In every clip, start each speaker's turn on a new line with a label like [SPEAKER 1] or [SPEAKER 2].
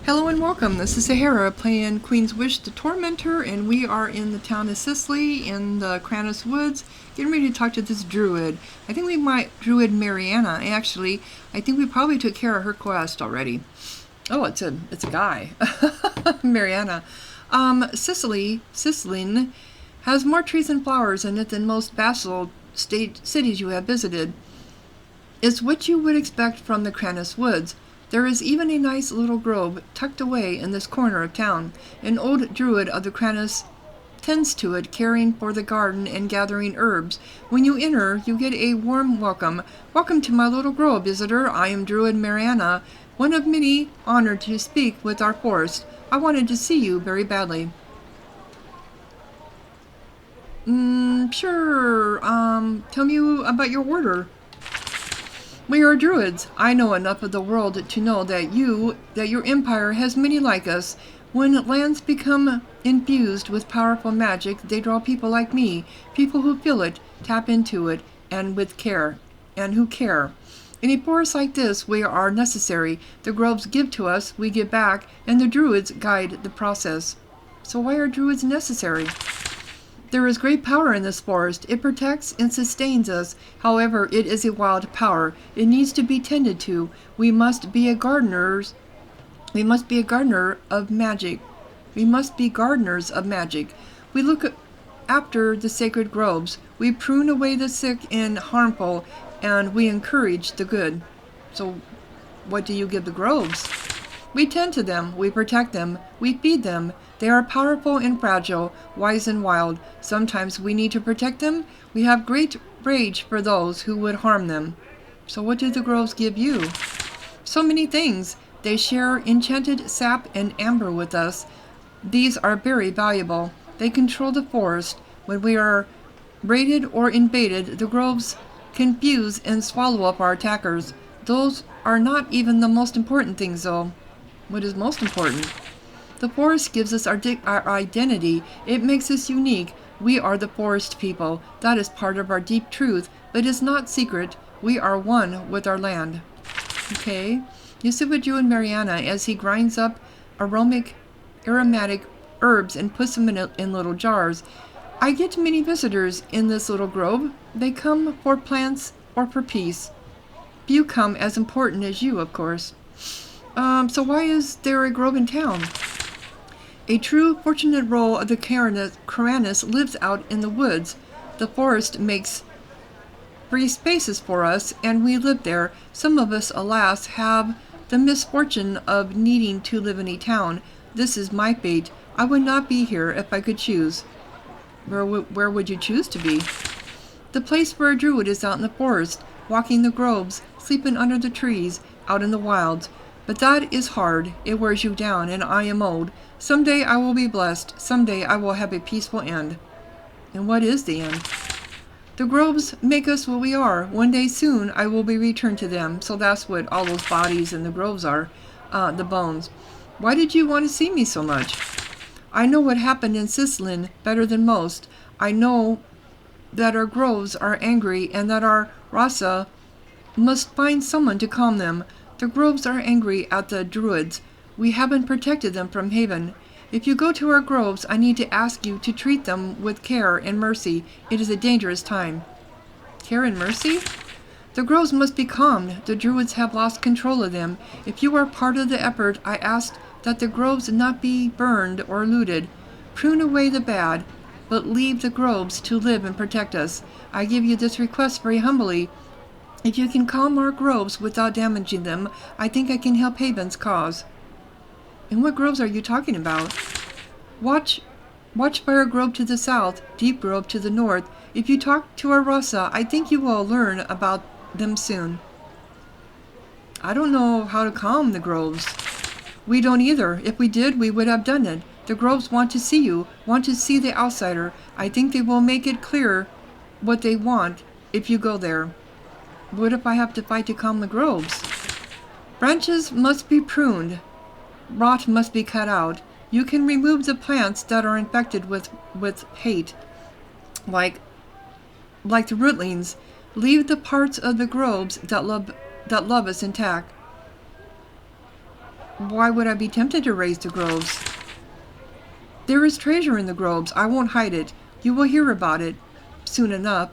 [SPEAKER 1] Hello and welcome. This is Sahara playing Queen's Wish the Tormentor, and we are in the town of Sicily in the Kranis Woods, getting ready to talk to this druid. I think we might druid Mariana. Actually, I think we probably took care of her quest already. Oh, it's a guy. Mariana. Ssilyn has more trees and flowers in it than most vassal state cities you have visited. It's what you would expect from the Kranis Woods. There is even a nice little grove tucked away in this corner of town. An old druid of the Kranis tends to it, caring for the garden and gathering herbs. When you enter, you get a warm welcome. Welcome to my little grove, visitor. I am Druid Mariana, one of many honored to speak with our forest. I wanted to see you very badly. Sure. Tell me about your order. We are druids. I know enough of the world to know that your empire has many like us. When lands become infused with powerful magic, they draw people like me, people who feel it, tap into it, and who care. In a forest like this, we are necessary. The groves give to us, we give back, and the druids guide the process. So why are druids necessary? There is great power in this forest. It protects and sustains us. However, it is a wild power. It needs to be tended to. We must be gardeners of magic. We must be gardeners of magic. We look after the sacred groves. We prune away the sick and harmful, and we encourage the good. So, what do you give the groves? We tend to them, we protect them, we feed them. They are powerful and fragile, wise and wild. Sometimes we need to protect them. We have great rage for those who would harm them. So what do the groves give you? So many things. They share enchanted sap and amber with us. These are very valuable. They control the forest. When we are raided or invaded, the groves confuse and swallow up our attackers. Those are not even the most important things, though. What is most important? The forest gives us our identity. It makes us unique. We are the forest people. That is part of our deep truth, but it's not secret. We are one with our land. Okay. You sit with Druid Mariana as he grinds up aromatic herbs and puts them in little jars. I get many visitors in this little grove. They come for plants or for peace. Few come as important as you, of course. So why is there a grove in town? A true fortunate role of the Kranis lives out in the woods. The forest makes free spaces for us, and we live there. Some of us, alas, have the misfortune of needing to live in a town. This is my fate. I would not be here if I could choose. Where would you choose to be? The place for a druid is out in the forest, walking the groves, sleeping under the trees, out in the wilds. But that is hard. It wears you down, and I am old. Someday I will be blessed. Someday I will have a peaceful end. And what is the end? The groves make us what we are. One day soon I will be returned to them. So that's what all those bodies in the groves are. The bones. Why did you want to see me so much? I know what happened in Ssilyn better than most. I know that our groves are angry and that our Rasa must find someone to calm them. The groves are angry at the druids. We haven't protected them from Haven. If you go to our groves, I need to ask you to treat them with care and mercy. It is a dangerous time. Care and mercy? The groves must be calmed. The druids have lost control of them. If you are part of the effort, I ask that the groves not be burned or looted. Prune away the bad, but leave the groves to live and protect us. I give you this request very humbly. If you can calm our groves without damaging them, I think I can help Haven's cause. And what groves are you talking about? Watchfire Grove to the south, Deep Grove to the north. If you talk to our Rasa, I think you will learn about them soon. I don't know how to calm the groves. We don't either. If we did, we would have done it. The groves want to see you, want to see the outsider. I think they will make it clear what they want if you go there. What if I have to fight to calm the groves? Branches must be pruned. Rot must be cut out. You can remove the plants that are infected with hate, like the rootlings. Leave the parts of the groves that love us intact. why would I be tempted to raise the groves? There is treasure in the groves. I won't hide it. You will hear about it soon enough.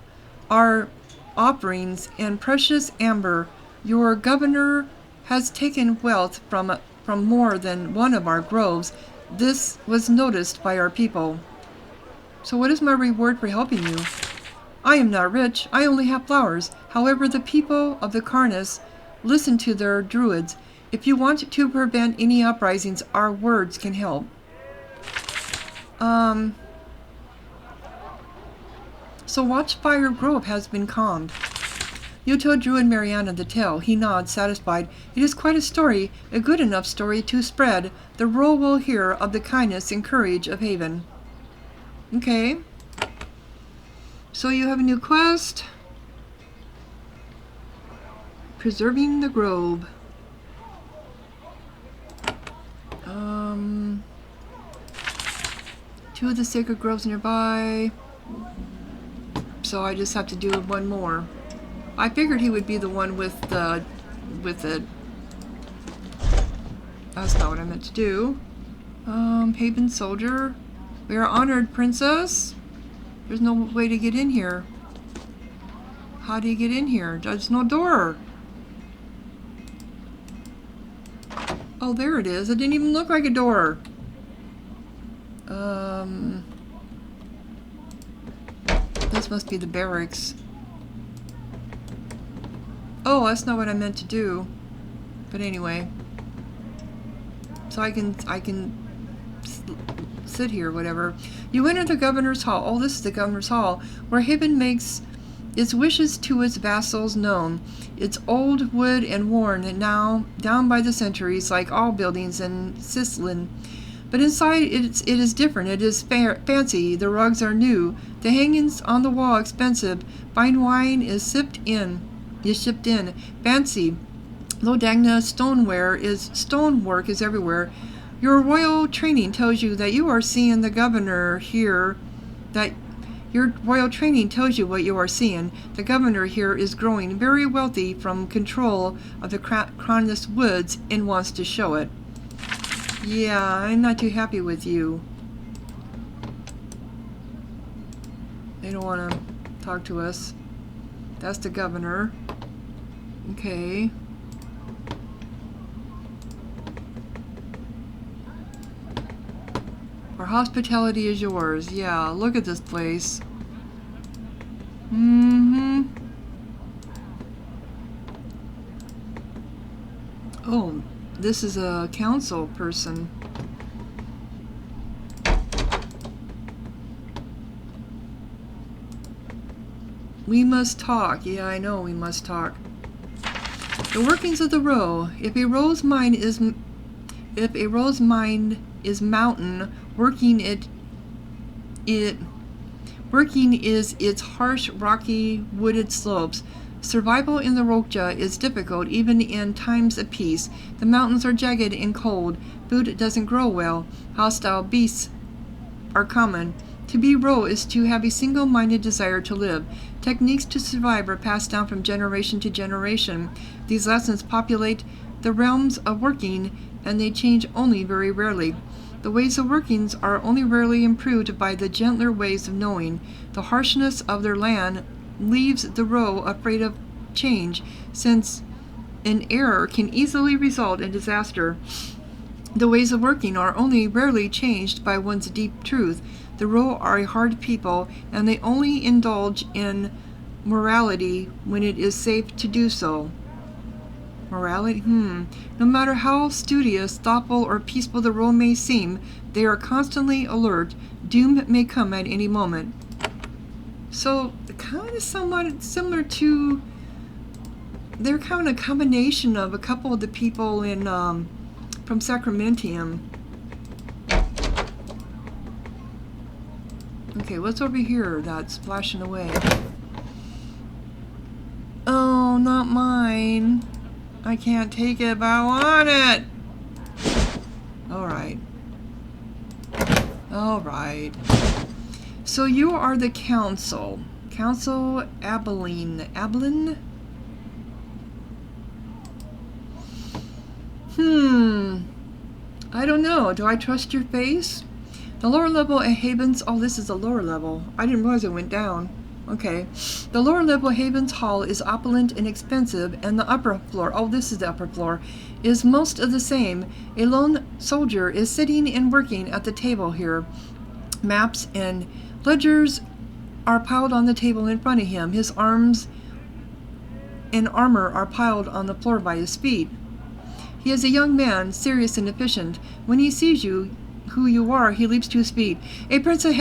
[SPEAKER 1] Our offerings and precious amber. Your governor has taken wealth from more than one of our groves. This was noticed by our people. So what is my reward for helping you? I am not rich. I only have flowers. However, the people of the Carnus listen to their druids. If you want to prevent any uprisings, our words can help. So Watchfire Grove has been calmed. You told Druid Mariana the tale. He nods, satisfied. It is quite a story, a good enough story to spread. The world will hear of the kindness and courage of Haven. Okay. So you have a new quest. Preserving the Grove. Two of the sacred groves nearby. So I just have to do one more. I figured he would be the one with the that's not what I meant to do. Haven soldier. We are honored, princess. There's no way to get in here. How do you get in here? There's no door. Oh, there it is. It didn't even look like a door. This must be the barracks. Oh, that's not what I meant to do. But anyway. So I can sit here, whatever. You enter the governor's hall. Oh, this is the governor's hall, where Haven makes its wishes to its vassals known. It's old wood and worn, and now down by the centuries, like all buildings in Ssilyn. But inside it is different. It is fancy. The rugs are new. The hangings on the wall expensive. Fine wine is shipped in. Fancy. Lodagna stonework is everywhere. Your royal training tells you that you are seeing the governor here. Your royal training tells you what you are seeing. The governor here is growing very wealthy from control of the Cronus woods and wants to show it. Yeah, I'm not too happy with you. They don't want to talk to us. That's the governor. Okay. Our hospitality is yours. Yeah, look at this place. Oh, this is a council person. We must talk. Yeah, I know we must talk. The workings of the row. If a row's mind is mountain, working is its harsh, rocky, wooded slopes. Survival in the Rokja is difficult even in times of peace. The mountains are jagged and cold. Food doesn't grow well. Hostile beasts are common. To be Ro is to have a single-minded desire to live. Techniques to survive are passed down from generation to generation. These lessons populate the realms of working, and they change only very rarely. The ways of workings are only rarely improved by the gentler ways of knowing. The harshness of their land leaves the Ro afraid of change, since an error can easily result in disaster. The ways of working are only rarely changed by one's deep truth. The Ro are a hard people, and they only indulge in morality when it is safe to do so. Morality? No matter how studious, thoughtful, or peaceful the Ro may seem, they are constantly alert. Doom may come at any moment. So, kind of somewhat similar to... They're kind of a combination of a couple of the people in from Sacramentium. Okay, what's over here that's splashing away? Oh, not mine. I can't take it, but I want it. Alright. Alright. So you are the council. Council Abilene. I don't know. Do I trust your face? The lower level at Havens... Oh, this is the lower level. I didn't realize it went down. Okay. The lower level Havens Hall is opulent and expensive, and the upper floor... Oh, this is the upper floor. Is most of the same. A lone soldier is sitting and working at the table here. Maps and ledgers are piled on the table in front of him. His arms and armor are piled on the floor by his feet. He is a young man, serious and efficient. When he sees you, who you are, he leaps to his feet. A princess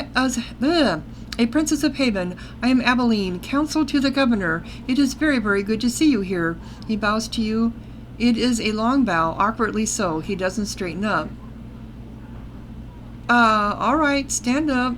[SPEAKER 1] of Haven. I am Abilene, counsel to the governor. It is very, very good to see you here. He bows to you. It is a long bow, awkwardly so. He doesn't straighten up. All right, stand up.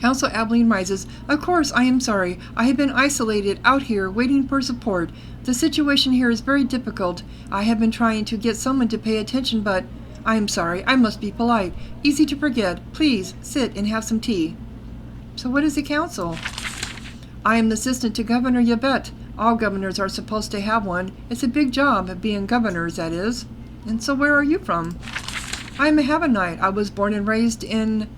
[SPEAKER 1] Counsel Abilene rises. Of course, I am sorry. I have been isolated out here, waiting for support. The situation here is very difficult. I have been trying to get someone to pay attention, but I am sorry. I must be polite. Easy to forget. Please, sit and have some tea. So what is the council? I am the assistant to Governor Yvette. All governors are supposed to have one. It's a big job, being governors, that is. And so where are you from? I am a Havenite. I was born and raised in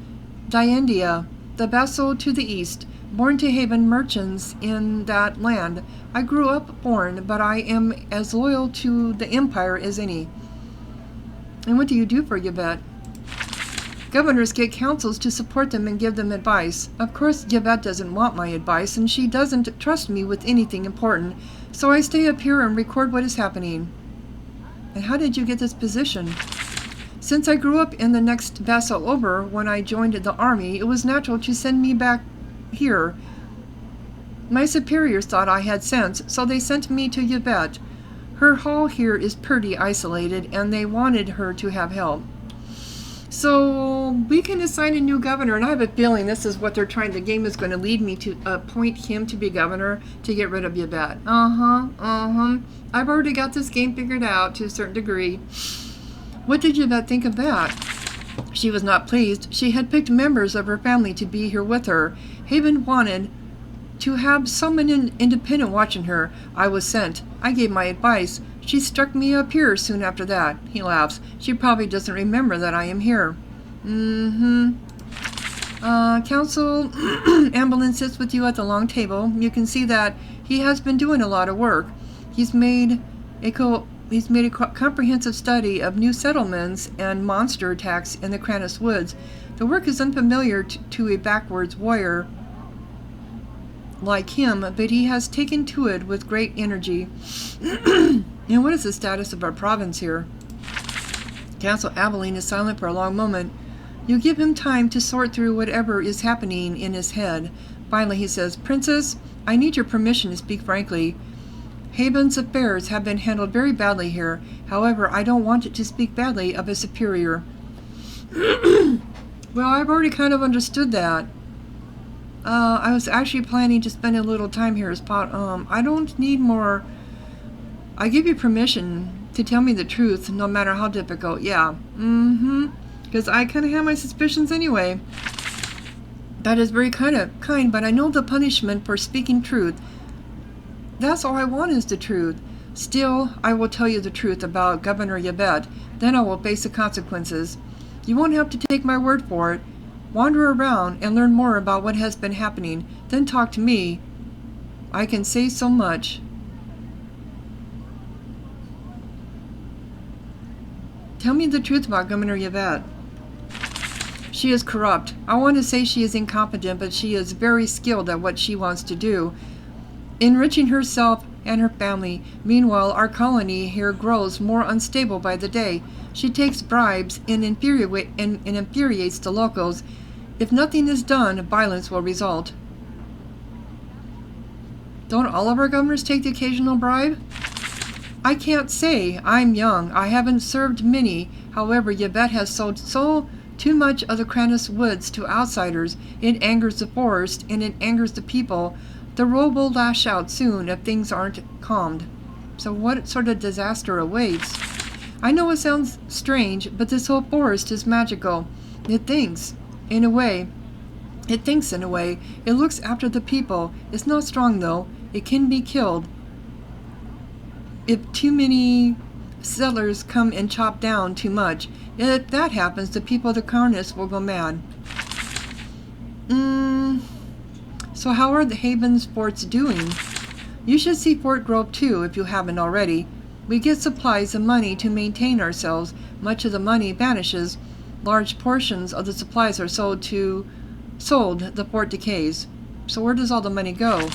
[SPEAKER 1] Diendia, the vassal to the east, born to Haven merchants in that land. I grew up foreign, but I am as loyal to the empire as any. And what do you do for Yvette? Governors get councils to support them and give them advice. Of course, Yvette doesn't want my advice, and she doesn't trust me with anything important, so I stay up here and record what is happening. And how did you get this position? Since I grew up in the next vassal over when I joined the army, it was natural to send me back here. My superiors thought I had sense, so they sent me to Yvette. Her hall here is pretty isolated, and they wanted her to have help. So we can assign a new governor, and I have a feeling this is what they're trying. The game is going to lead me to appoint him to be governor to get rid of Yvette. I've already got this game figured out to a certain degree. What did Yvette think of that? She was not pleased. She had picked members of her family to be here with her. Haven wanted to have someone independent watching her. I was sent. I gave my advice. She struck me up here soon after that. He laughs. She probably doesn't remember that I am here. Council Ambulance sits with you at the long table. You can see that he has been doing a lot of work. He's made a comprehensive study of new settlements and monster attacks in the Krannis Woods. The work is unfamiliar to a backwards warrior like him, but he has taken to it with great energy. And what is the status of our province here? Council Abilene is silent for a long moment. You give him time to sort through whatever is happening in his head. Finally he says, Princess, I need your permission to speak frankly. Haven's affairs have been handled very badly here. However, I don't want it to speak badly of a superior. Well, I've already kind of understood that. I was actually planning to spend a little time here as I don't need more. I give you permission to tell me the truth, no matter how difficult. Yeah. Because I kind of have my suspicions anyway. That is very kind, but I know the punishment for speaking truth. That's all I want is the truth. Still, I will tell you the truth about Governor Yvette. Then I will face the consequences. You won't have to take my word for it. Wander around and learn more about what has been happening. Then talk to me. I can say so much. Tell me the truth about Governor Yvette. She is corrupt. I want to say she is incompetent, but she is very skilled at what she wants to do, enriching herself and her family. Meanwhile, our colony here grows more unstable by the day. She takes bribes and infuriates the locals. If nothing is done, violence will result. Don't all of our governors take the occasional bribe? I can't say. I'm young. I haven't served many. However, Yvette has sold too much of the Krannis Woods to outsiders. It angers the forest, and it angers the people. The road will lash out soon if things aren't calmed. So what sort of disaster awaits? I know it sounds strange, but this whole forest is magical. It thinks in a way. It looks after the people. It's not strong, though. It can be killed if too many settlers come and chop down too much. If that happens, the people of the Carnus will go mad. So how are the Haven's forts doing? You should see Fort Grove too, if you haven't already. We get supplies and money to maintain ourselves. Much of the money vanishes. Large portions of the supplies are sold. The fort decays. So where does all the money go?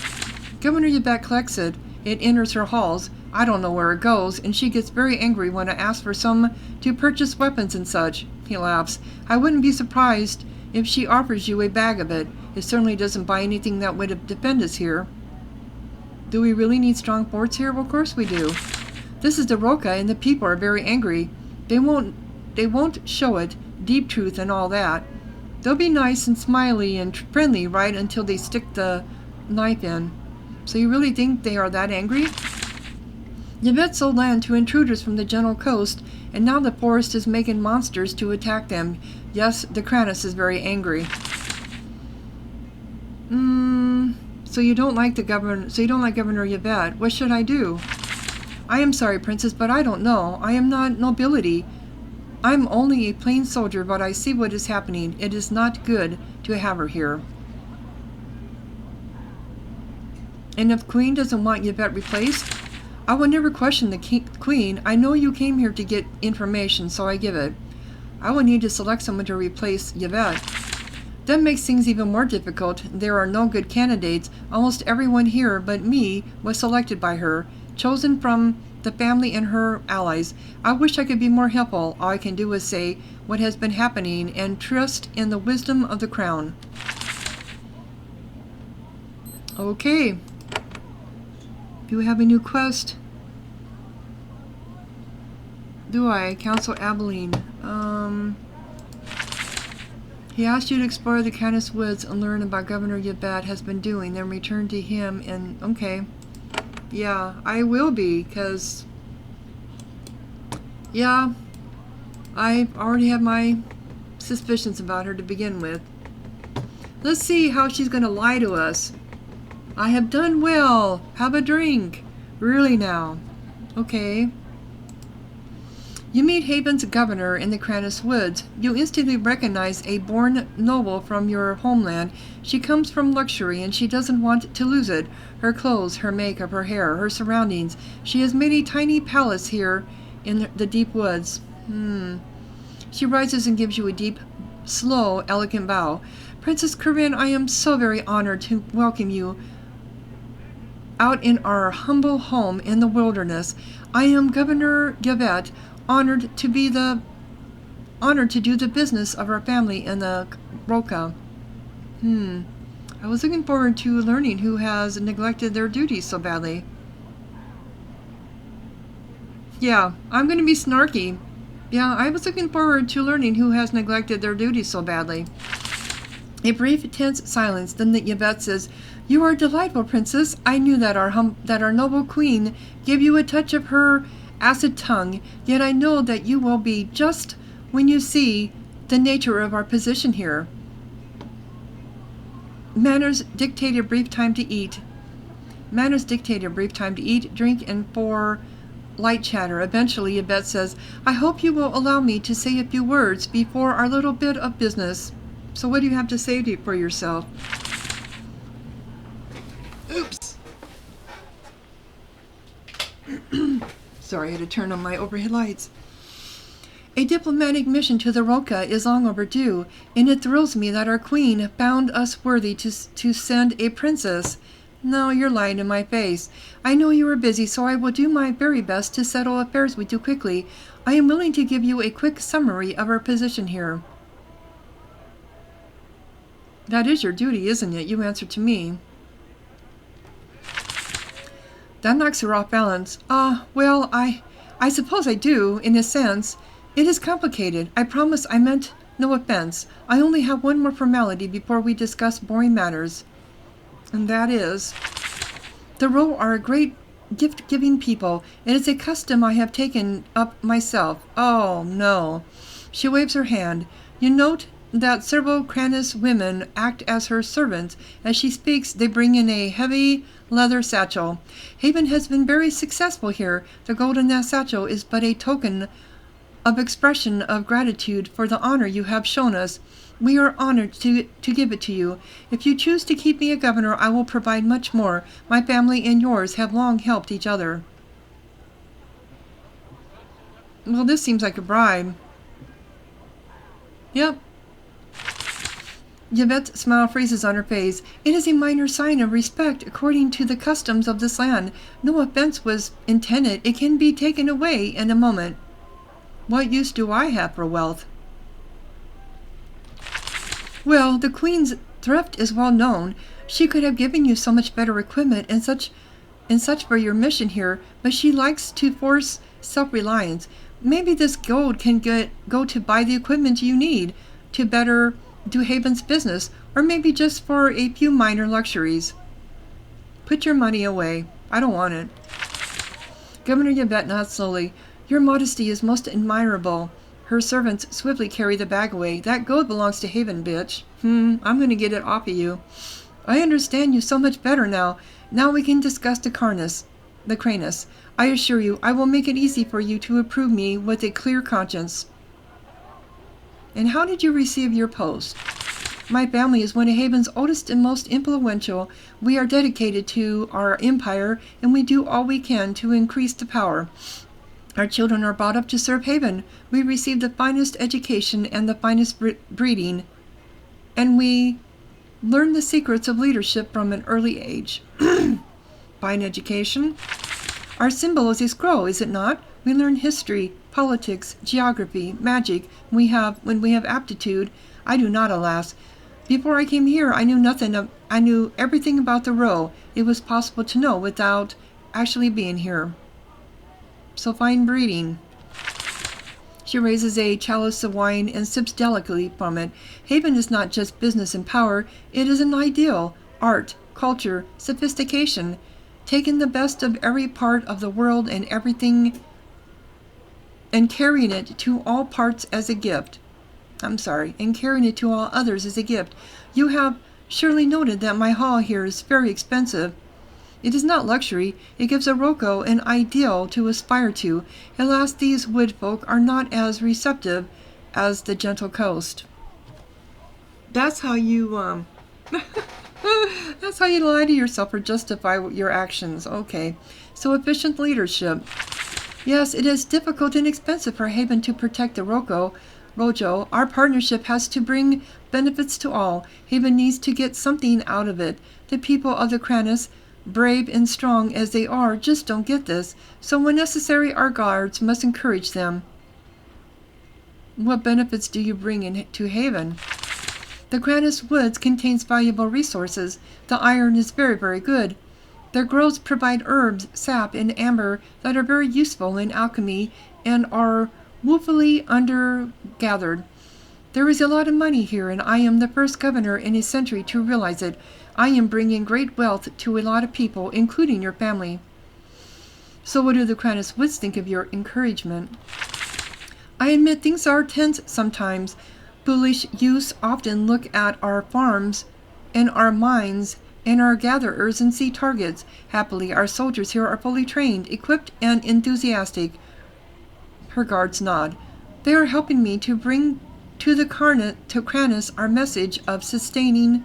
[SPEAKER 1] Governor Yvette collects it. It enters her halls. I don't know where it goes, and she gets very angry when I ask for some to purchase weapons and such. He laughs. I wouldn't be surprised if she offers you a bag of it. It certainly doesn't buy anything that would defend us here. Do we really need strong forts here? Well, of course we do. This is the Roca, and the people are very angry. They won't show it, deep truth and all that. They'll be nice and smiley and friendly right until they stick the knife in. So you really think they are that angry? Yvette sold land to intruders from the Gentle Coast, and now the forest is making monsters to attack them. Yes, the Kranis is very angry. So you don't like Governor Yvette. What should I do? I am sorry, Princess, but I don't know. I am not nobility. I'm only a plain soldier, but I see what is happening. It is not good to have her here. And if Queen doesn't want Yvette replaced, I will never question the Queen. I know you came here to get information, so I give it. I will need to select someone to replace Yvette. That makes things even more difficult. There are no good candidates. Almost everyone here but me was selected by her, chosen from the family and her allies. I wish I could be more helpful. All I can do is say what has been happening and trust in the wisdom of the crown. Okay. Do we have a new quest? Do I? Council Abilene. He asked you to explore the Canis Woods and learn about Governor Yvette has been doing, then return to him and... Okay. Yeah, I will be, because... Yeah, I already have my suspicions about her to begin with. Let's see how she's going to lie to us. I have done well. Have a drink. Really now. Okay. You meet Haven's governor in the Kranis Woods. You instantly recognize a born noble from your homeland. She comes from luxury and she doesn't want to lose it. Her clothes, her makeup, her hair, her surroundings. She has made a tiny palace here in the deep woods. She rises and gives you a deep, slow, elegant bow. Princess Corinne, I am so very honored to welcome you out in our humble home in the wilderness. I am Governor Yvette, honored to do the business of our family in the Roca. I was looking forward to learning who has neglected their duties so badly. Yeah, I'm going to be snarky. Yeah, I was looking forward to learning who has neglected their duties so badly. A brief, tense silence, then Yvette says, "You are delightful, Princess. I knew that our noble queen gave you a touch of her acid tongue, yet I know that you will be just when you see the nature of our position here." Manners dictate a brief time to eat. Drink, and for light chatter. Eventually, Yvette says, "I hope you will allow me to say a few words before our little bit of business." So what do you have to say for yourself? Oops. Sorry, I had to turn on my overhead lights. A diplomatic mission to the Roca is long overdue, and it thrills me that our queen found us worthy to send a princess. No, you're lying in my face. I know you are busy, so I will do my very best to settle affairs with you quickly. I am willing to give you a quick summary of our position here. That is your duty, isn't it? You answer to me. That knocks her off balance. Well, I suppose I do, in a sense. It is complicated. I promise I meant no offense. I only have one more formality before we discuss boring matters. And that is, the Ro are a great gift-giving people. It is a custom I have taken up myself. Oh, no. She waves her hand. You that several Cranus women act as her servants. As she speaks, they bring in a heavy leather satchel. Haven has been very successful here. The gold in that satchel is but a token of expression of gratitude for the honor you have shown us. We are honored to give it to you. If you choose to keep me a governor, I will provide much more. My family and yours have long helped each other. Well, this seems like a bribe. Yep. Yvette's smile freezes on her face. It is a minor sign of respect according to the customs of this land. No offense was intended. It can be taken away in a moment. What use do I have for wealth? Well, the Queen's thrift is well known. She could have given you so much better equipment and such for your mission here, but she likes to force self-reliance. Maybe this gold can go to buy the equipment you need to better do Haven's business, or maybe just for a few minor luxuries. Put your money away. I don't want it. Governor Yvette nods slowly. Your modesty is most admirable. Her servants swiftly carry the bag away. That gold belongs to Haven, bitch. I'm gonna get it off of you. I understand you so much better now. Now we can discuss the Cranus. I assure you, I will make it easy for you to approve me with a clear conscience. And how did you receive your post? My family is one of Haven's oldest and most influential. We are dedicated to our empire, and we do all we can to increase the power. Our children are brought up to serve Haven. We receive the finest education and the finest breeding, and we learn the secrets of leadership from an early age. Fine education? Our symbol is a scroll, is it not? We learn history, politics, geography, magic. When we have aptitude. I do not, alas. Before I came here, I knew everything about the row. It was possible to know without actually being here. So fine breeding. She raises a chalice of wine and sips delicately from it. Haven is not just business and power. It is an ideal. Art, culture, sophistication. Taking the best of every part of the world and everything and carrying it to all parts as a gift. And carrying it to all others as a gift. You have surely noted that my hall here is very expensive. It is not luxury. It gives a Rocco an ideal to aspire to. Alas, these wood folk are not as receptive as the gentle coast. That's how you, that's how you lie to yourself or justify your actions. Okay. So efficient leadership. Yes, it is difficult and expensive for Haven to protect the Rojo. Our partnership has to bring benefits to all. Haven needs to get something out of it. The people of the Cranus, brave and strong as they are, just don't get this. So when necessary, our guards must encourage them. What benefits do you bring to Haven? The Cranus Woods contains valuable resources. The iron is very, very good. Their groves provide herbs, sap, and amber that are very useful in alchemy and are woefully undergathered. There is a lot of money here, and I am the first governor in a century to realize it. I am bringing great wealth to a lot of people, including your family. So what do the Cranus Woods think of your encouragement? I admit things are tense sometimes. Foolish youths often look at our farms and our mines and our gatherers and see targets. Happily, our soldiers here are fully trained, equipped, and enthusiastic. Her guards nod. They are helping me to bring to Cranus our message of sustainable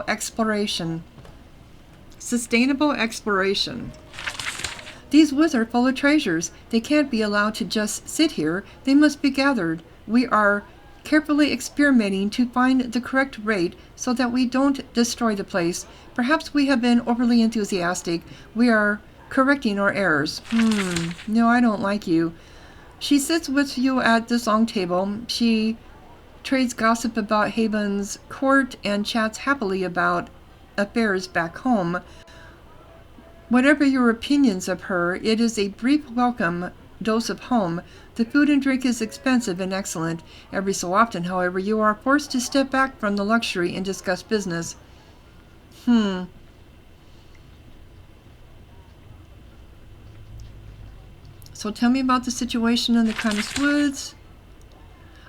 [SPEAKER 1] exploration. Sustainable exploration. These woods are full of treasures. They can't be allowed to just sit here. They must be gathered. We are carefully experimenting to find the correct rate so that we don't destroy the place. Perhaps we have been overly enthusiastic. We are correcting our errors. No, I don't like you. She sits with you at this long table. She trades gossip about Haven's court and chats happily about affairs back home. Whatever your opinions of her, it is a brief welcome dose of home. The food and drink is expensive and excellent. Every so often, however, you are forced to step back from the luxury and discuss business. So tell me about the situation in the Cranus Woods.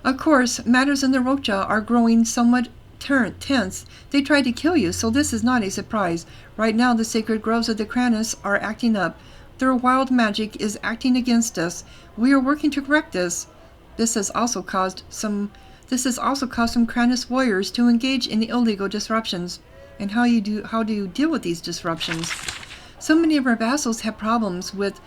[SPEAKER 1] Of course, matters in the Rocha are growing somewhat tense. They tried to kill you, so this is not a surprise. Right now, the sacred groves of the Kranis are acting up. Their wild magic is acting against us. We are working to correct this. This has also caused some Kranis warriors to engage in illegal disruptions. And how do you deal with these disruptions? So many of our vassals have problems with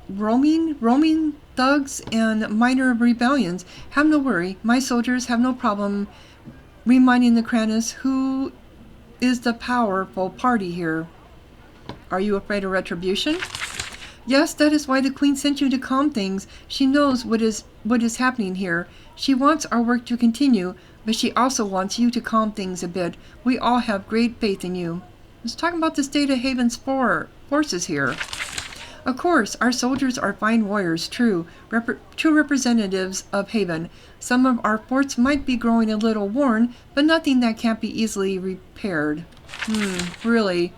[SPEAKER 1] roaming thugs and minor rebellions. Have no worry. My soldiers have no problem reminding the Kranis who is the powerful party here. Are you afraid of retribution? Yes, that is why the Queen sent you to calm things. She knows what is happening here. She wants our work to continue, but she also wants you to calm things a bit. We all have great faith in you. Let's talk about the state of Haven's forces here. Of course, our soldiers are fine warriors, true representatives of Haven. Some of our forts might be growing a little worn, but nothing that can't be easily repaired. Really?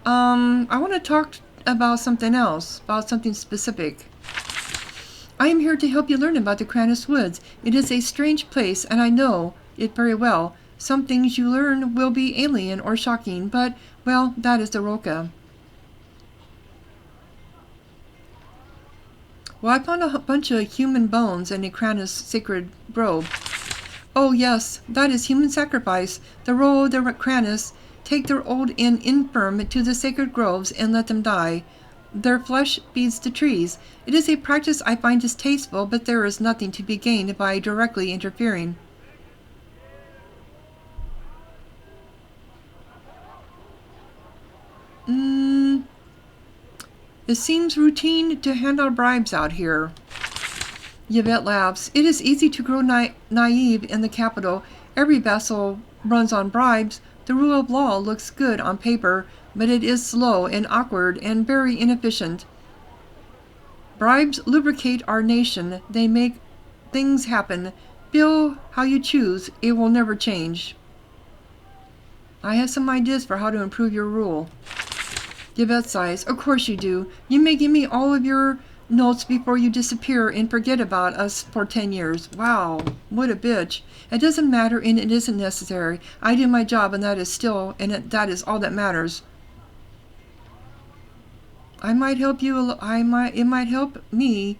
[SPEAKER 1] I want to talk about something else, about something specific. I am here to help you learn about the Kranis Woods. It is a strange place, and I know it very well. Some things you learn will be alien or shocking, but, well, that is the Rocha. Well, I found a bunch of human bones in a Kranis sacred grove. Oh yes, that is human sacrifice. The role of the Kranis take their old and infirm to the sacred groves and let them die. Their flesh feeds the trees. It is a practice I find distasteful, but there is nothing to be gained by directly interfering. It seems routine to hand out bribes out here. Yvette laughs. It is easy to grow naive in the capital. Every vassal runs on bribes. The rule of law looks good on paper, but it is slow and awkward and very inefficient. Bribes lubricate our nation. They make things happen. Bill how you choose. It will never change. I have some ideas for how to improve your rule. Yvette sighs. Of course you do. You may give me all of your notes before you disappear and forget about us for 10 years. Wow, what a bitch. It doesn't matter and it isn't necessary. I do my job and that is all that matters. It might help me.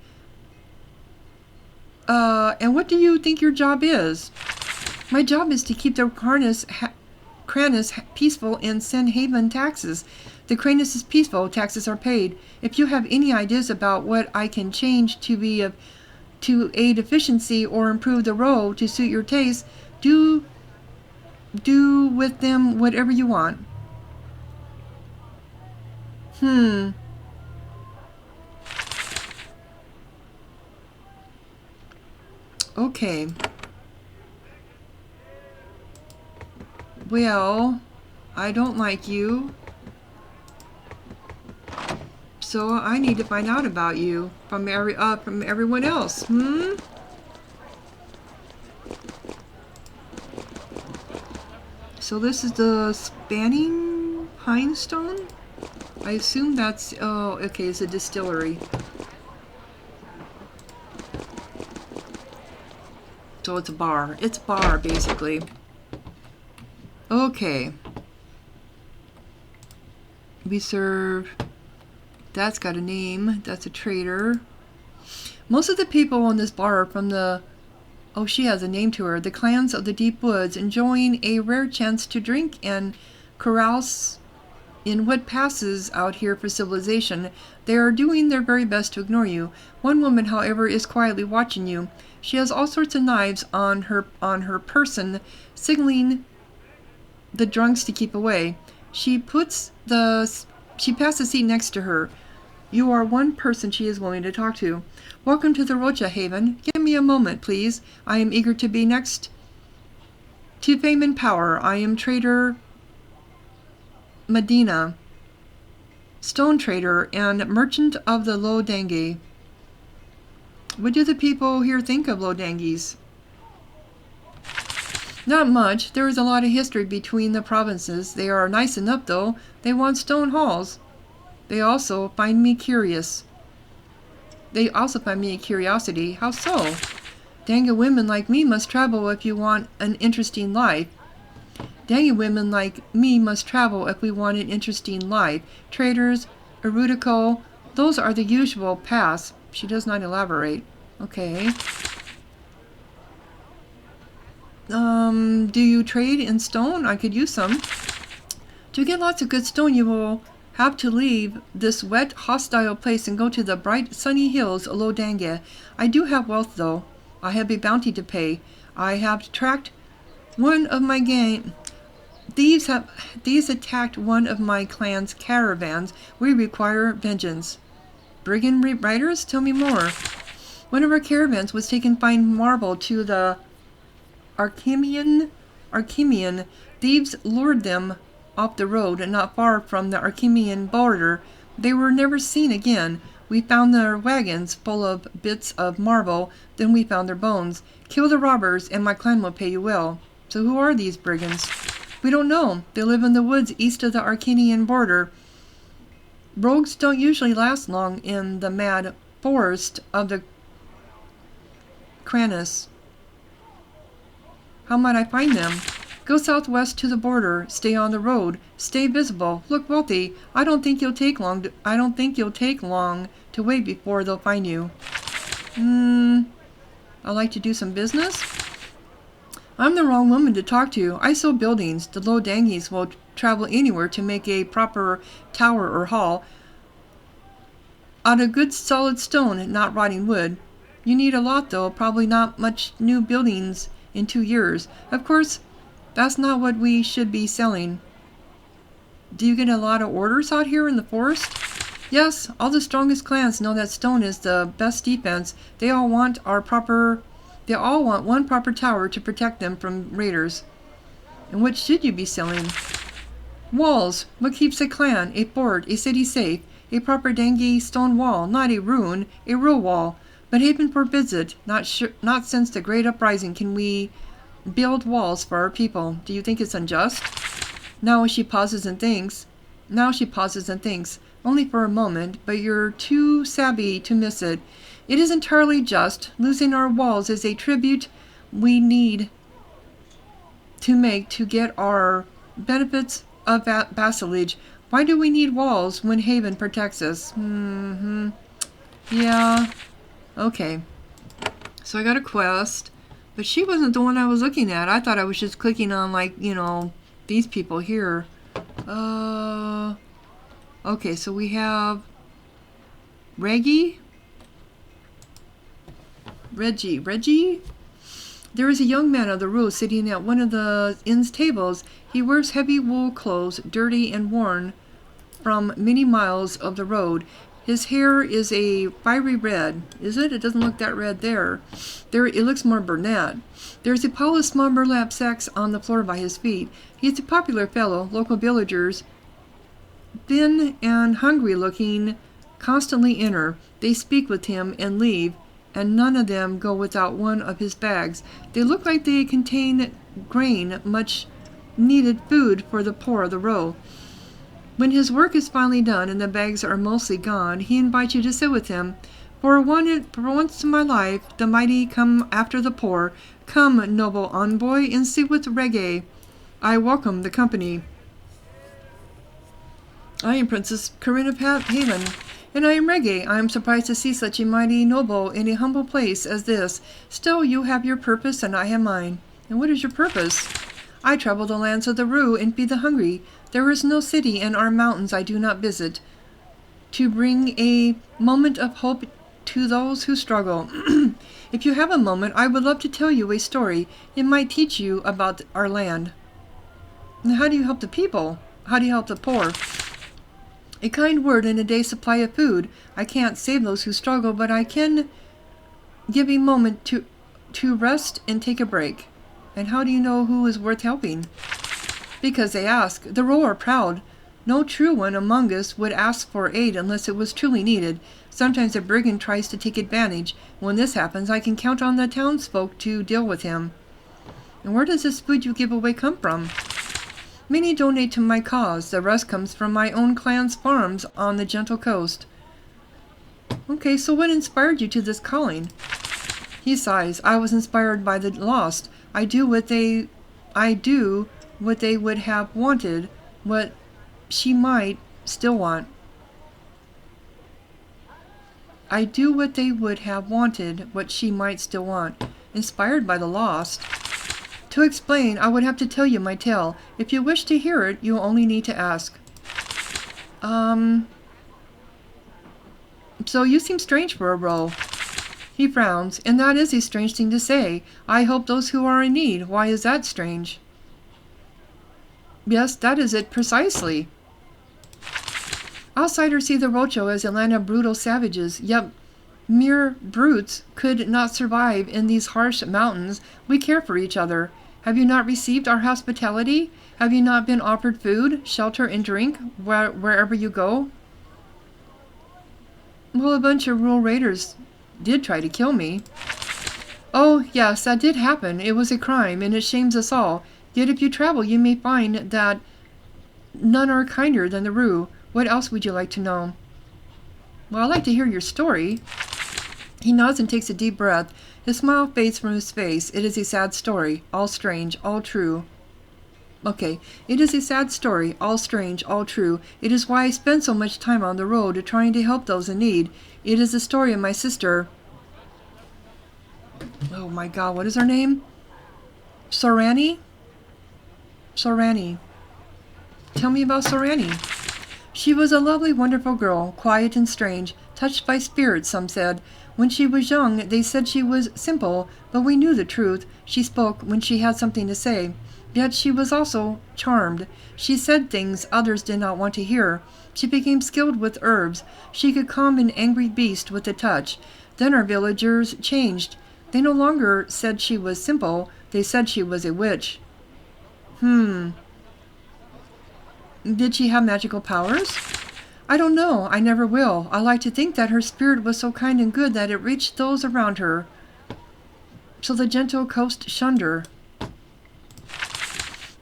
[SPEAKER 1] And what do you think your job is? My job is to keep the Kranis peaceful and send Haven taxes. The Kranis is peaceful, taxes are paid. If you have any ideas about what I can change to aid efficiency or improve the role to suit your taste, do with them whatever you want. Okay. Well, I don't like you. So I need to find out about you from everyone else. So this is the Spanning Pine Stone? I assume that's, oh, okay, it's a distillery. So it's a bar. It's a bar, basically. Okay. We serve... That's got a name. That's a trader. Most of the people on this bar are from the... Oh, she has a name to her. The clans of the deep woods, enjoying a rare chance to drink and carouse in what passes out here for civilization. They are doing their very best to ignore you. One woman, however, is quietly watching you. She has all sorts of knives on her person, signaling the drunks to keep away. She passes the seat next to her. You are one person she is willing to talk to. Welcome to the Rocha, Haven. Give me a moment, please. I am eager to be next to fame and power. I am Trader Medina, stone trader and merchant of the Low Dangi. What do the people here think of Low Dangis? Not much. There is a lot of history between the provinces. They are nice enough, though. They want stone halls. They also find me curious. They occupy me a curiosity. How so? Danga women like me must travel if you want an interesting life. Danga women like me must travel if we want an interesting life. Traders, erudico, those are the usual paths. She does not elaborate. Okay. Do you trade in stone? I could use some. To get lots of good stone, you will have to leave this wet, hostile place and go to the bright, sunny hills below Danga. I do have wealth, though. I have a bounty to pay. I have tracked one of my gang. Thieves attacked one of my clan's caravans. We require vengeance. Brigand riders? Tell me more. One of our caravans was taking fine marble to the Archemian. Thieves lured them off the road and not far from the Archemian border. They were never seen again. We found their wagons full of bits of marble, then we found their bones. Kill the robbers, and my clan will pay you well. So who are these brigands? We don't know. They live in the woods east of the Archemian border. Rogues don't usually last long in the mad forest of the Kranis. How might I find them? Go southwest to the border. Stay on the road. Stay visible. Look wealthy. I don't think you'll take long to wait before they'll find you. I like to do some business. I'm the wrong woman to talk to. I sell buildings. The low dangies will travel anywhere to make a proper tower or hall out of good solid stone, not rotting wood. You need a lot, though. Probably not much new buildings in 2 years. Of course, that's not what we should be selling. Do you get a lot of orders out here in the forest? Yes, all the strongest clans know that stone is the best defense. They all want one proper tower to protect them from raiders. And what should you be selling? Walls. What keeps a clan, a fort, a city safe? A proper dangy stone wall, not a ruin, a real wall. But Haven forbids it. Not since the great uprising can we build walls for our people. Do you think it's unjust? Now she pauses and thinks. Only for a moment, but you're too savvy to miss it. It is entirely just. Losing our walls is a tribute we need to make to get our benefits of vassalage. Why do we need walls when Haven protects us? Yeah. Okay. So I got a quest. But she wasn't the one I was looking at. I thought I was just clicking on, like, you know, these people here. Okay, so we have Reggie? There is a young man on the road sitting at one of the inn's tables. He wears heavy wool clothes, dirty and worn from many miles of the road. His hair is a fiery red. Is it? It doesn't look that red there. It looks more brunette. There's a pile of small burlap sacks on the floor by his feet. He is a popular fellow. Local villagers, thin and hungry looking, constantly enter. They speak with him and leave, and none of them go without one of his bags. They look like they contain grain, much needed food for the poor of the row. When his work is finally done and the bags are mostly gone, he invites you to sit with him. For once in my life, the mighty come after the poor. Come, noble envoy, and sit with Reggae. I welcome the company. I am Princess Corinne of Haven, and I am Reggae. I am surprised to see such a mighty noble in a humble place as this. Still, you have your purpose, and I have mine. And what is your purpose? I travel the lands of the Rue and feed the hungry. There is no city in our mountains I do not visit, to bring a moment of hope to those who struggle. If you have a moment, I would love to tell you a story. It might teach you about our land. And how do you help the people? How do you help the poor? A kind word and a day's supply of food. I can't save those who struggle, but I can give a moment to rest and take a break. And how do you know who is worth helping? Because they ask. The Row are proud. No true one among us would ask for aid unless it was truly needed. Sometimes a brigand tries to take advantage. When this happens, I can count on the townsfolk to deal with him. And where does this food you give away come from? Many donate to my cause. The rest comes from my own clan's farms on the gentle coast. Okay, so what inspired you to this calling? He sighs. I was inspired by the lost. I do what they would have wanted, what she might still want. I do what they would have wanted, what she might still want. Inspired by the lost. To explain, I would have to tell you my tale. If you wish to hear it, you only need to ask. So you seem strange for a roe. He frowns, and that is a strange thing to say. I help those who are in need. Why is that strange? Yes, that is it precisely. Outsiders see the Rocho as a land of brutal savages, yet mere brutes could not survive in these harsh mountains. We care for each other. Have you not received our hospitality? Have you not been offered food, shelter, and drink wherever you go? Well, a bunch of rural raiders did try to kill me. Oh, yes, that did happen. It was a crime, and it shames us all. Yet if you travel, you may find that none are kinder than the Roo. What else would you like to know? Well, I'd like to hear your story. He nods and takes a deep breath. His smile fades from his face. It is a sad story, all strange, all true. Okay, it is a sad story, all strange, all true. It is why I spend so much time on the road trying to help those in need. It is the story of my sister. Oh my god, what is her name? Sorani? Sorani. Tell me about Sorani. She was a lovely, wonderful girl, quiet and strange, touched by spirits, some said. When she was young, they said she was simple, but we knew the truth. She spoke when she had something to say. Yet she was also charmed. She said things others did not want to hear. She became skilled with herbs. She could calm an angry beast with a touch. Then our villagers changed. They no longer said she was simple. They said she was a witch. Did she have magical powers? I don't know. I never will. I like to think that her spirit was so kind and good that it reached those around her. So the gentle coast shunned her.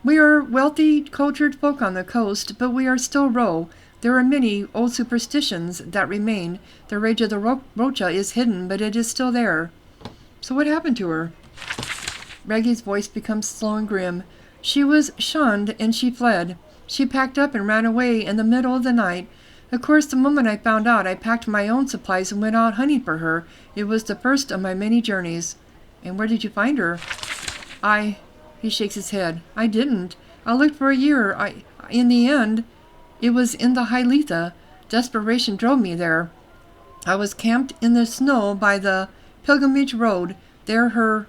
[SPEAKER 1] We are wealthy, cultured folk on the coast, but we are still Ro. There are many old superstitions that remain. The rage of the Rocha is hidden, but it is still there. So what happened to her? Reggie's voice becomes slow and grim. She was shunned and she fled. She packed up and ran away in the middle of the night. Of course, the moment I found out, I packed my own supplies and went out hunting for her. It was the first of my many journeys. And where did you find her? He shakes his head. I didn't. I looked for a year. In the end, it was in the Hyletha. Desperation drove me there. I was camped in the snow by the pilgrimage road. There her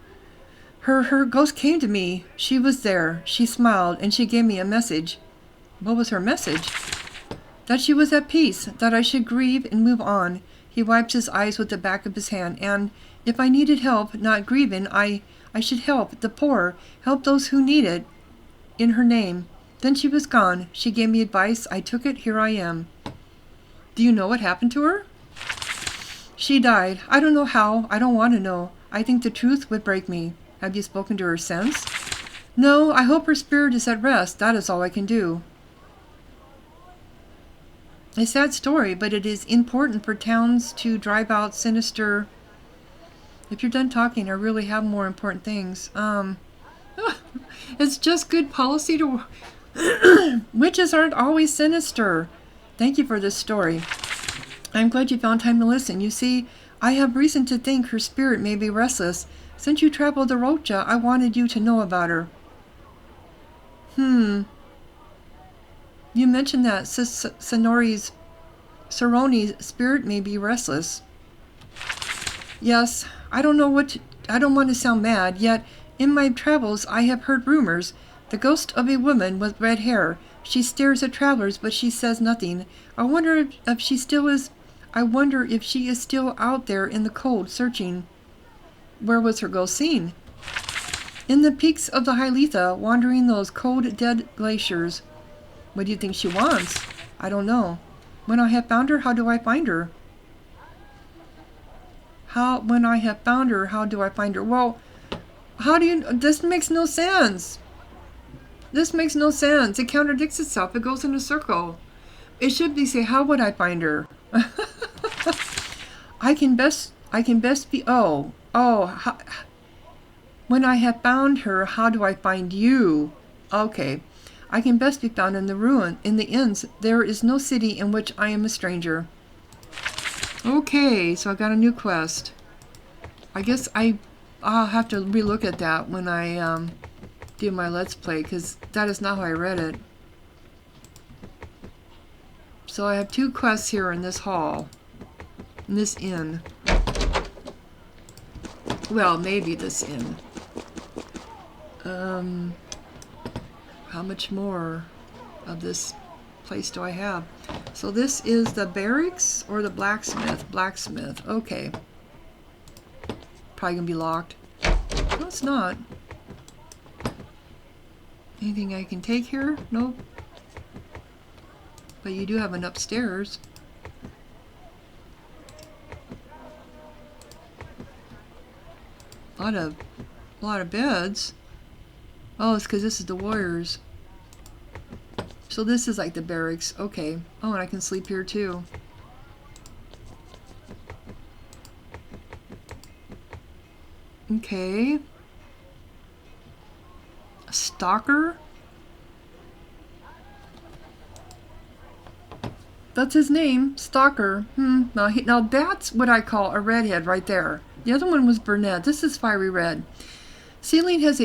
[SPEAKER 1] ghost came to me. She was there. She smiled, and she gave me a message. What was her message? That she was at peace, that I should grieve and move on. He wipes his eyes with the back of his hand, and if I needed help, not grieving, I should help the poor, help those who need it, in her name. Then she was gone. She gave me advice. I took it. Here I am. Do you know what happened to her? She died. I don't know how. I don't want to know. I think the truth would break me. Have you spoken to her since? No, I hope her spirit is at rest. That is all I can do. A sad story, but it is important for towns to drive out sinister... If you're done talking, I really have more important things. It's just good policy to... Witches aren't always sinister. Thank you for this story. I'm glad you found time to listen. You see, I have reason to think her spirit may be restless. Since you traveled to Rocha, I wanted you to know about her. You mentioned that Saroni's spirit may be restless. Yes, I don't want to sound mad, yet in my travels I have heard rumors. The ghost of a woman with red hair. She stares at travelers, but she says nothing. I wonder if she is still out there in the cold, searching. Where was her ghost seen? In the peaks of the Hyletha, wandering those cold, dead glaciers. What do you think she wants? I don't know. When I have found her, how do I find her? When I have found her, how do I find her? Well, this makes no sense. This makes no sense. It contradicts itself. It goes in a circle. It should be say, how would I find her? I can best be, when I have found her, how do I find you? Okay. I can best be found in the inns. There is no city in which I am a stranger. Okay, so I got a new quest. I guess I'll have to relook at that when I do my Let's Play, because that is not how I read it. So I have 2 quests here in this hall. In this inn. Well, maybe this inn. How much more of this place do I have? So this is the barracks or the blacksmith? Blacksmith. Okay. Probably gonna be locked. No, it's not. Anything I can take here? Nope. But you do have an upstairs. A lot of beds. Oh, it's because this is the warriors. So this is like the barracks. Okay. Oh, and I can sleep here too. Okay. A stalker? That's his name, Stalker. Now that's what I call a redhead right there. The other one was brunette. This is fiery red. Ssilyn has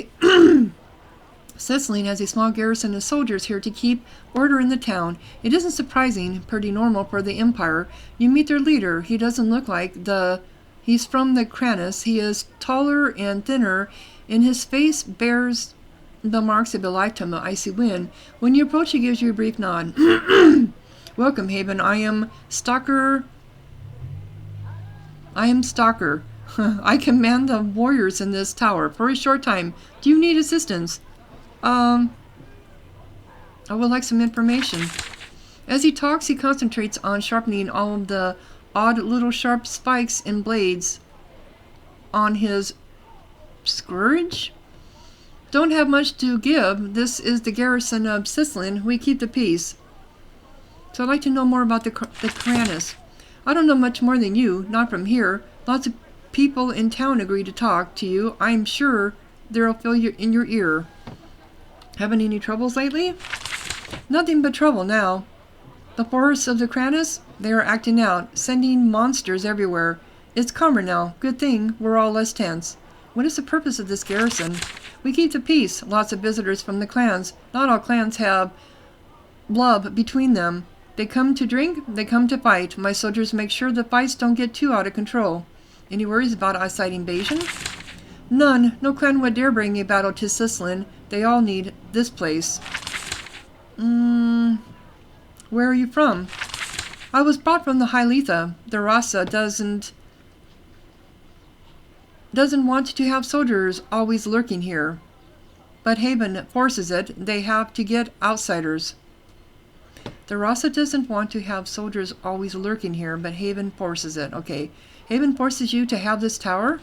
[SPEAKER 1] a small garrison of soldiers here to keep order in the town. It isn't surprising, pretty normal for the Empire. You meet their leader. He doesn't look like he's from the Kranis. He is taller and thinner, and his face bears the marks of a lifetime of icy wind. When you approach, he gives you a brief nod. Welcome, Haven. I am Stalker. I command the warriors in this tower for a short time. Do you need assistance? I would like some information. As he talks, he concentrates on sharpening all of the odd little sharp spikes and blades on his scourge. Don't have much to give. This is the garrison of Ssilyn. We keep the peace. So I'd like to know more about the Kranis. I don't know much more than you, not from here. Lots of people in town agree to talk to you. I'm sure they'll fill in your ear. Having any troubles lately? Nothing but trouble now. The forests of the Kranis, they are acting out, sending monsters everywhere. It's calmer now. Good thing we're all less tense. What is the purpose of this garrison? We keep the peace. Lots of visitors from the clans. Not all clans have love between them. They come to drink, they come to fight. My soldiers make sure the fights don't get too out of control. Any worries about outside invasion? None. No clan would dare bring a battle to Ssilyn. They all need this place. Where are you from? I was brought from the Hyletha. The Rasa doesn't want to have soldiers always lurking here. But Haven forces it. They have to get outsiders. The Rasa doesn't want to have soldiers always lurking here, but Haven forces it. Okay. Haven forces you to have this tower?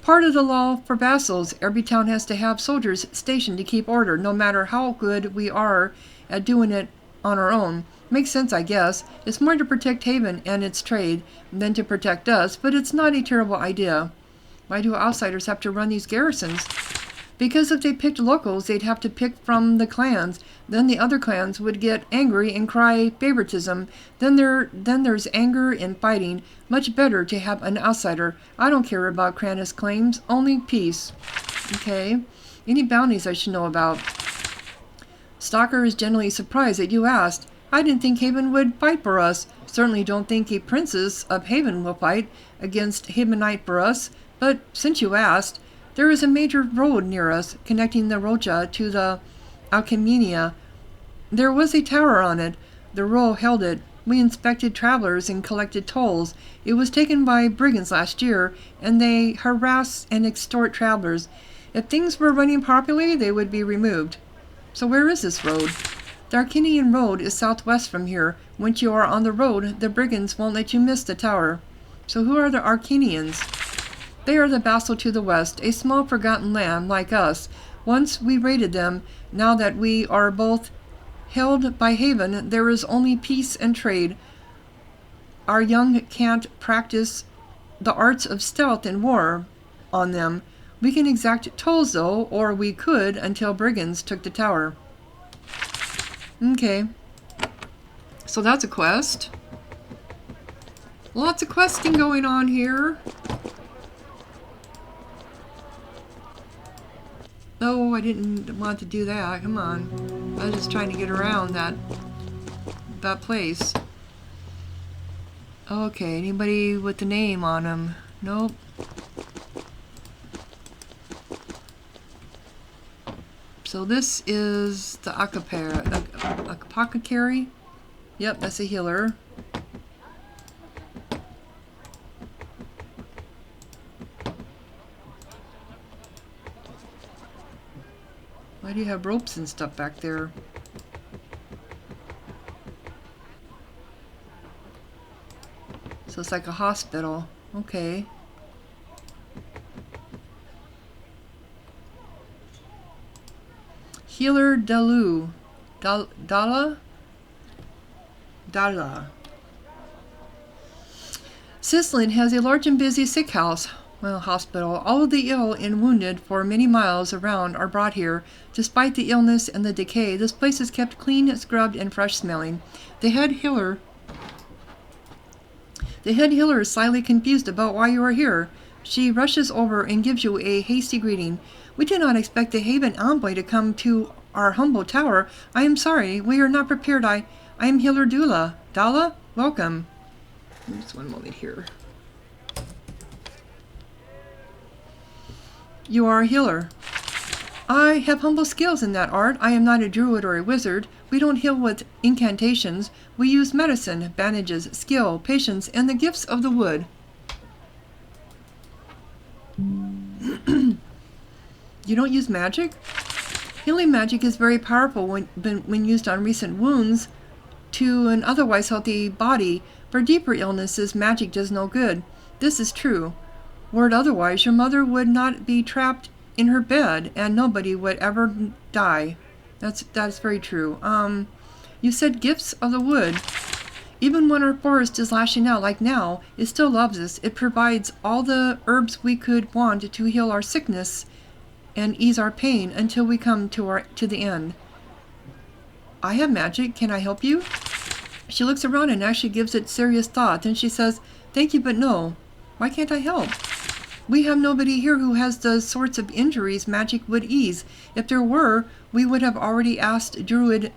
[SPEAKER 1] Part of the law for vassals. Every town has to have soldiers stationed to keep order, no matter how good we are at doing it on our own. Makes sense, I guess. It's more to protect Haven and its trade than to protect us, but it's not a terrible idea. Why do outsiders have to run these garrisons? Because if they picked locals, they'd have to pick from the clans. Then the other clans would get angry and cry favoritism. Then there's anger and fighting. Much better to have an outsider. I don't care about Kranis claims, only peace. Okay. Any bounties I should know about? Stalker is generally surprised that you asked. I didn't think Haven would fight for us. Certainly don't think a princess of Haven will fight against Havenite for us. But since you asked, there is a major road near us, connecting the Roja to the Alchemia. There was a tower on it. The Ro held it. We inspected travelers and collected tolls. It was taken by brigands last year, and they harass and extort travelers. If things were running properly, they would be removed. So where is this road? The Arcanian Road is southwest from here. Once you are on the road, the brigands won't let you miss the tower. So who are the Arcanians? They are the vassal to the west, a small forgotten land like us. Once we raided them. Now that we are both held by Haven, there is only peace and trade. our young can't practice the arts of stealth and war on them. We can exact tolls, though, or we could until brigands took the tower. Okay. So that's a quest. Lots of questing going on here. Oh, I didn't want to do that. Come on. I was just trying to get around that place. Okay, anybody with the name on them? Nope. So this is the apothecary. Yep, that's a healer. Why do you have ropes and stuff back there? So it's like a hospital. Okay. Healer Dalu. Dala? Ssilyn has a large and busy sick house. Well, hospital. All of the ill and wounded for many miles around are brought here. Despite the illness and the decay, this place is kept clean, scrubbed, and fresh-smelling. The head healer is slightly confused about why you are here. She rushes over and gives you a hasty greeting. We did not expect the Haven envoy to come to our humble tower. I am sorry, we are not prepared. I am Healer Dula. Dala, welcome. Just one moment here. You are a healer. I have humble skills in that art. I am not a druid or a wizard. We don't heal with incantations. We use medicine, bandages, skill, patience, and the gifts of the wood. You don't use magic? Healing magic is very powerful when used on recent wounds to an otherwise healthy body. For deeper illnesses, magic does no good. This is true. Were it otherwise, your mother would not be trapped in her bed, and nobody would ever die. That's very true. You said gifts of the wood. Even when our forest is lashing out like now, it still loves us. It provides all the herbs we could want to heal our sickness and ease our pain until we come to the end. I have magic. Can I help you? She looks around and actually gives it serious thought. Then she says, thank you, but no. Why can't I help? We have nobody here who has the sorts of injuries magic would ease. If there were, we would have already asked Druid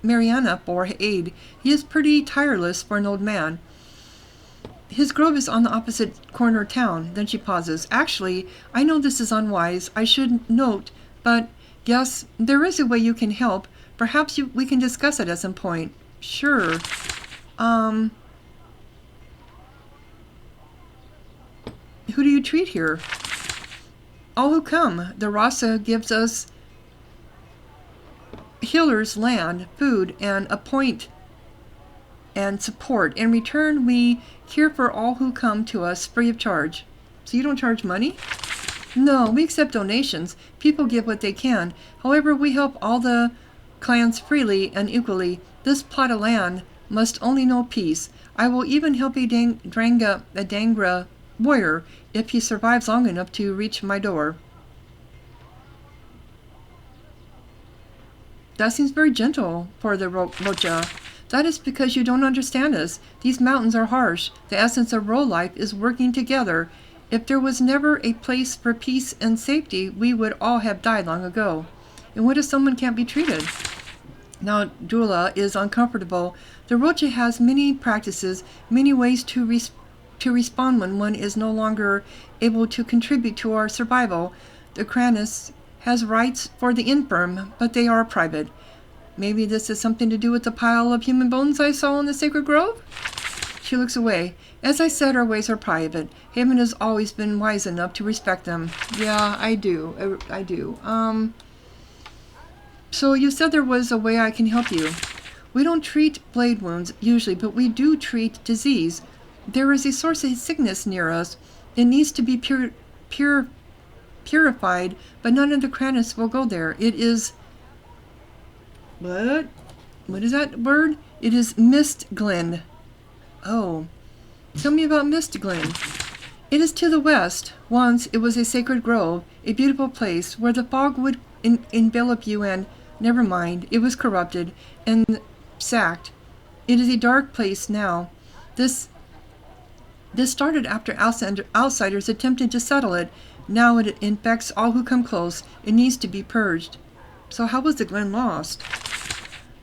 [SPEAKER 1] Mariana for aid. He is pretty tireless for an old man. His grove is on the opposite corner of town. Then she pauses. Actually, I know this is unwise. I should note, but yes, there is a way you can help. Perhaps we can discuss it at some point. Sure. Who do you treat here? All who come. The Rasa gives us healers land, food, and appoint and support. In return, we care for all who come to us free of charge. So you don't charge money? No, we accept donations. People give what they can. However, we help all the clans freely and equally. This plot of land must only know peace. I will even help a Dangra warrior if he survives long enough to reach my door. That seems very gentle for the Rocha. That is because you don't understand us. These mountains are harsh. The essence of rural life is working together. If there was never a place for peace and safety, we would all have died long ago. And what if someone can't be treated? Now, Dula is uncomfortable. The Rocha has many practices, many ways to respond when one is no longer able to contribute to our survival. The Kranis has rights for the infirm, but they are private. Maybe this has something to do with the pile of human bones I saw in the sacred grove? She looks away. As I said, our ways are private. Haven has always been wise enough to respect them. Yeah, I do. I do. So you said there was a way I can help you. We don't treat blade wounds usually, but we do treat disease. There is a source of sickness near us. It needs to be purified, but none of the Kranis will go there. It is... What? What is that word? It is Mist Glen. Oh. Tell me about Mist Glen. It is to the west. Once it was a sacred grove, a beautiful place where the fog would envelop you and, never mind, it was corrupted and sacked. It is a dark place now. This started after outsiders attempted to settle it. Now it infects all who come close. It needs to be purged. So how was the glen lost?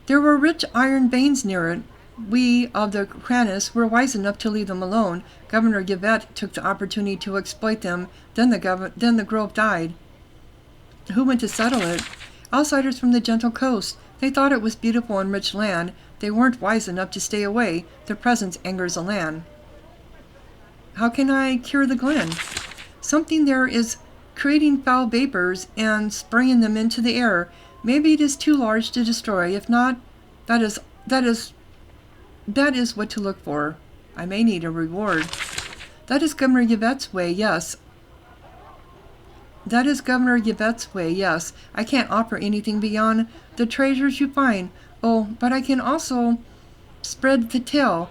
[SPEAKER 1] There were rich iron veins near it. We of the Kranis were wise enough to leave them alone. Governor Yvette took the opportunity to exploit them. Then the grove died. Who went to settle it? Outsiders from the gentle coast. They thought it was beautiful and rich land. They weren't wise enough to stay away. Their presence angers the land. How can I cure the glen? Something there is creating foul vapors and spraying them into the air. Maybe it is too large to destroy. If not, that is what to look for. I may need a reward. That is Governor Yvette's way, yes. That is Governor Yvette's way, yes. I can't offer anything beyond the treasures you find. Oh, but I can also spread the tale.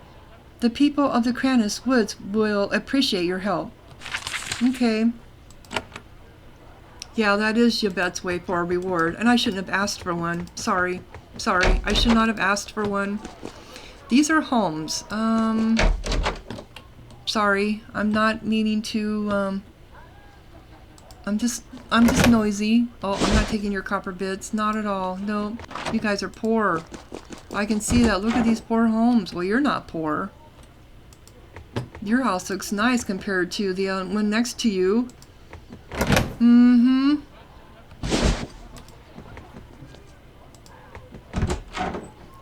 [SPEAKER 1] The people of the Kranis Woods will appreciate your help. Okay. Yeah, that is Yvette's way for a reward. And I shouldn't have asked for one. Sorry. I should not have asked for one. These are homes. Sorry. I'm not meaning to, I'm just noisy. Oh, I'm not taking your copper bits. Not at all. No. You guys are poor. I can see that. Look at these poor homes. Well, you're not poor. Your house looks nice compared to the one next to you. Mm-hmm.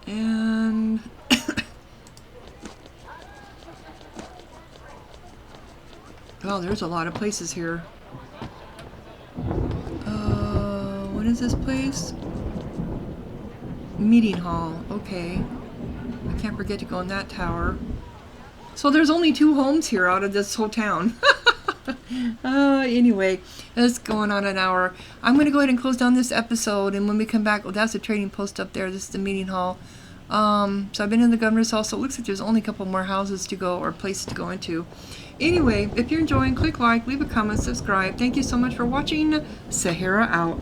[SPEAKER 1] And well, there's a lot of places here. What is this place? Meeting hall. Okay. I can't forget to go in that tower. So there's only 2 homes here out of this whole town. Anyway, it's going on an hour. I'm going to go ahead and close down this episode, and when we come back, oh, that's a trading post up there. This is the meeting hall. So I've been in the governor's hall, so it looks like there's only a couple more houses to go, or places to go into. Anyway, if you're enjoying, click like, leave a comment, subscribe. Thank you so much for watching. Sahara out.